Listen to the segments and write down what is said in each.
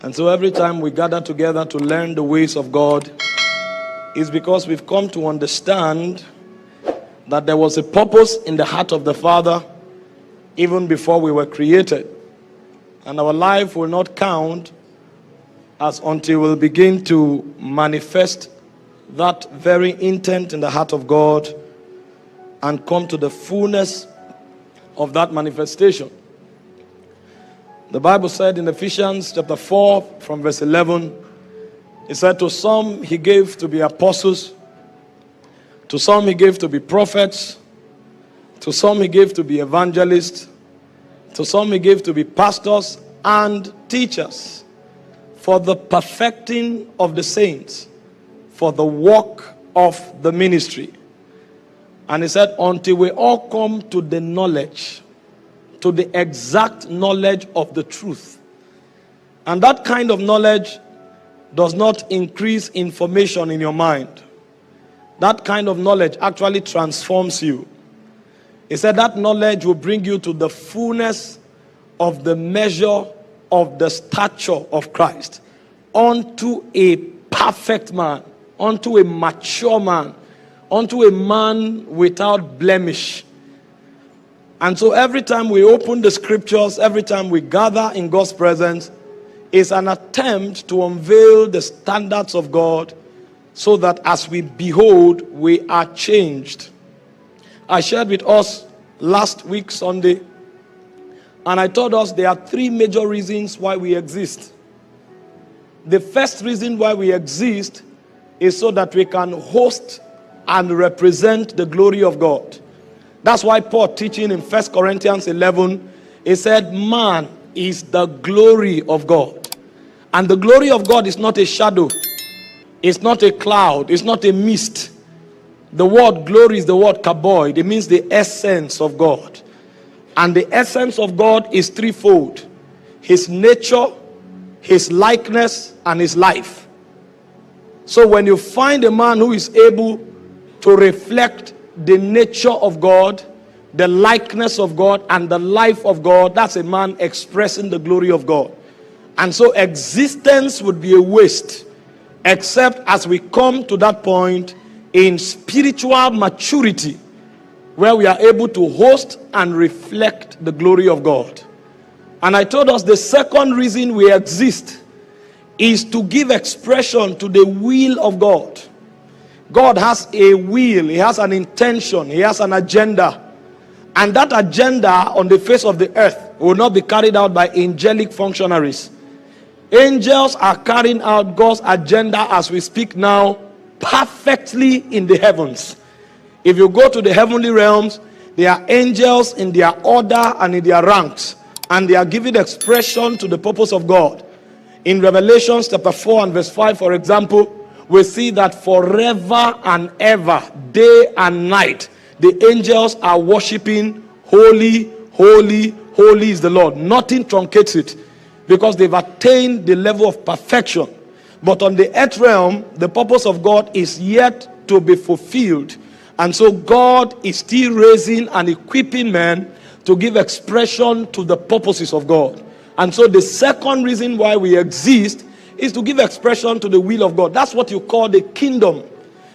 And so every time we gather together to learn the ways of God, it's because we've come to understand that there was a purpose in the heart of the Father even before we were created. And our life will not count until we'll begin to manifest that very intent in the heart of God and come to the fullness of that manifestation. The Bible said in Ephesians chapter 4 from verse 11, it said, to some he gave to be apostles, to some he gave to be prophets, to some he gave to be evangelists, to some he gave to be pastors and teachers, for the perfecting of the saints, for the work of the ministry. And he said, until we all come to the knowledge, to the exact knowledge of the truth. And that kind of knowledge does not increase information in your mind. That kind of knowledge actually transforms you. He said that knowledge will bring you to the fullness of the measure of the stature of Christ, unto a perfect man, unto a mature man, unto a man without blemish. And so every time we open the scriptures, every time we gather in God's presence, is an attempt to unveil the standards of God so that as we behold, we are changed. I shared with us last week, Sunday, and I told us there are three major reasons why we exist. The first reason why we exist is so that we can host and represent the glory of God. That's why Paul, teaching in 1 Corinthians 11, he said, man is the glory of God. And the glory of God is not a shadow. It's not a cloud. It's not a mist. The word glory is the word kaboid. It means the essence of God. And the essence of God is threefold: his nature, his likeness, and his life. So when you find a man who is able to reflect the nature of God, the likeness of God, and the life of God, that's a man expressing the glory of God. And so existence would be a waste except as we come to that point in spiritual maturity where we are able to host and reflect the glory of God. And I told us the second reason we exist is to give expression to the will of God. God has a will, he has an intention, he has an agenda. And that agenda on the face of the earth will not be carried out by angelic functionaries. Angels are carrying out God's agenda as we speak now perfectly in the heavens. If you go to the heavenly realms, there are angels in their order and in their ranks, and they are giving expression to the purpose of God. In Revelation chapter 4 and verse 5, for example, we see that forever and ever, day and night, the angels are worshiping, holy, holy, holy is the Lord. Nothing truncates it, because they've attained the level of perfection. But on the earth realm, the purpose of God is yet to be fulfilled. And so God is still raising and equipping men to give expression to the purposes of God. And so the second reason why we exist is to give expression to the will of God. That's what you call the kingdom.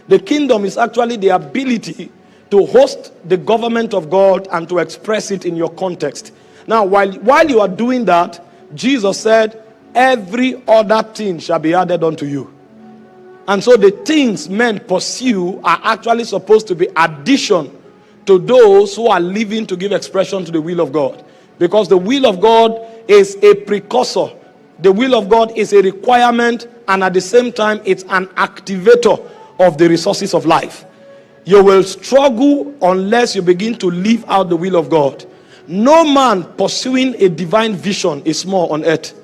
The kingdom is actually the ability to host the government of God and to express it in your context. Now, while you are doing that, Jesus said, every other thing shall be added unto you. And so the things men pursue are actually supposed to be addition to those who are living to give expression to the will of God. Because the will of God is a precursor. The will of God is a requirement, and at the same time, it's an activator of the resources of life. You will struggle unless you begin to live out the will of God. No man pursuing a divine vision is small on earth.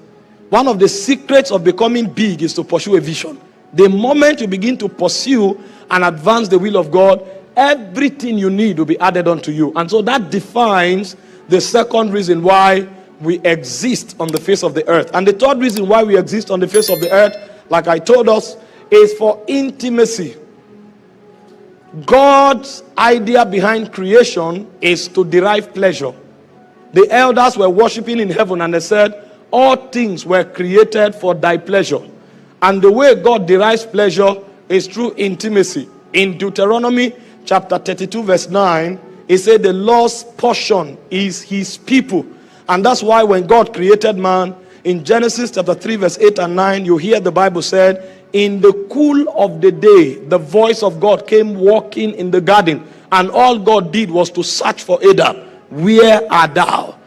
One of the secrets of becoming big is to pursue a vision. The moment you begin to pursue and advance the will of God, everything you need will be added unto you. And so that defines the second reason why we exist on the face of the earth. And the third reason why we exist on the face of the earth, like I told us, is for intimacy. God's idea behind creation is to derive pleasure. The elders were worshiping in heaven and they said, all things were created for thy pleasure. And the way God derives pleasure is through intimacy. In Deuteronomy chapter 32 verse 9, it said the Lord's portion is his people. And that's why when God created man, in Genesis chapter 3 verse 8 and 9, you hear the Bible said, in the cool of the day, the voice of God came walking in the garden. And all God did was to search for Adam. Where art thou?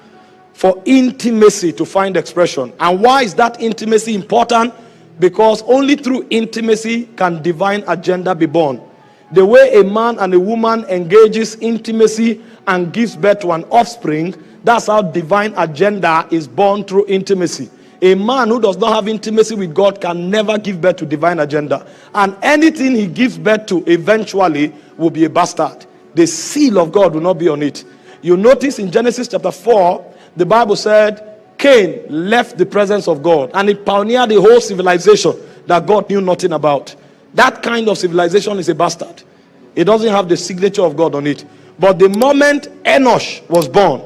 For intimacy to find expression. And why is that intimacy important? Because only through intimacy can divine agenda be born. The way a man and a woman engages intimacy and gives birth to an offspring, that's how divine agenda is born through intimacy. A man who does not have intimacy with God can never give birth to divine agenda. And anything he gives birth to eventually will be a bastard. The seal of God will not be on it. You notice in Genesis chapter 4, the Bible said, Cain left the presence of God and he pioneered a whole civilization that God knew nothing about. That kind of civilization is a bastard. It doesn't have the signature of God on it. But the moment Enosh was born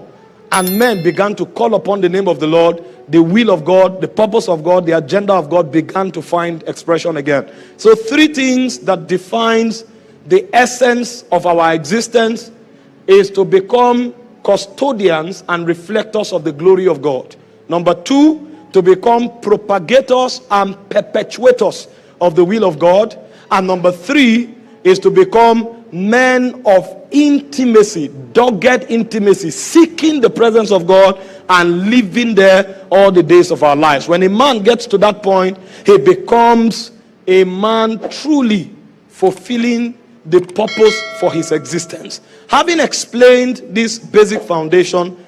and men began to call upon the name of the Lord, the will of God, the purpose of God, the agenda of God began to find expression again. So 3 things that defines the essence of our existence is to become custodians and reflectors of the glory of God. Number 2, to become propagators and perpetuators of the will of God. And number 3 is to become men of intimacy, dogged intimacy, seeking the presence of God and living there all the days of our lives. When a man gets to that point, he becomes a man truly fulfilling the purpose for his existence. Having explained this basic foundation,